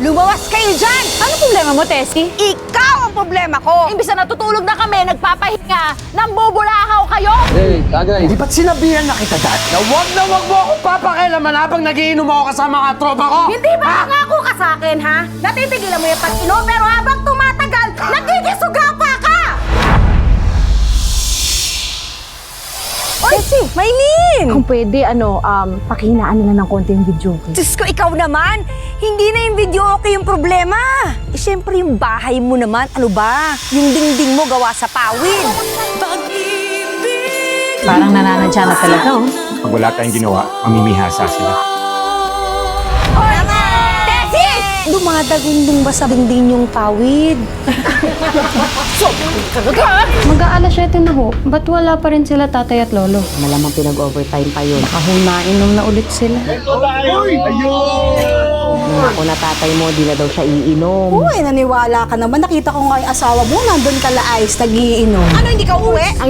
Lumawas kayo dyan! Ano problema mo, Tessie? Ikaw ang problema ko! Imbis na natutulog na kami, nagpapahinga, nambubulahaw kayo! Hey, tagay. Di ba't sinabihan na kita dati? Na wag mo akong papakialaman habang nagiinom ako kasama mga tropa ko! Hindi ba nangako ka sa akin, ha? Natitigilan mo yung pag-inom, pero habang tumatagal, nagkikisugapa ka! Tessie, Maylin! Kung pwede, pakihinaan nila ng konti yung video. Diyos ko, ikaw naman! Hindi na yung video okay yung problema! Eh, syempre yung bahay mo naman, ano ba? Yung dingding mo gawa sa pawid! Parang nananadya na talaga, oh. Pag wala tayong ginawa, mamimihasa sila. Tessie! Dumadagundong ba sa dingding yung pawid? Mag-aalas 7 na ho. Ba't wala pa rin sila tatay at lolo? Malamang pinag-overtime pa yun. Kahunainom na ulit sila. Nung ako na tatay mo, di na daw siya iinom. Uy, naniwala ka naman. Nakita ko nga yung asawa mo, nandun ka laayos, nag-iinom. Ano, hindi ka uwi?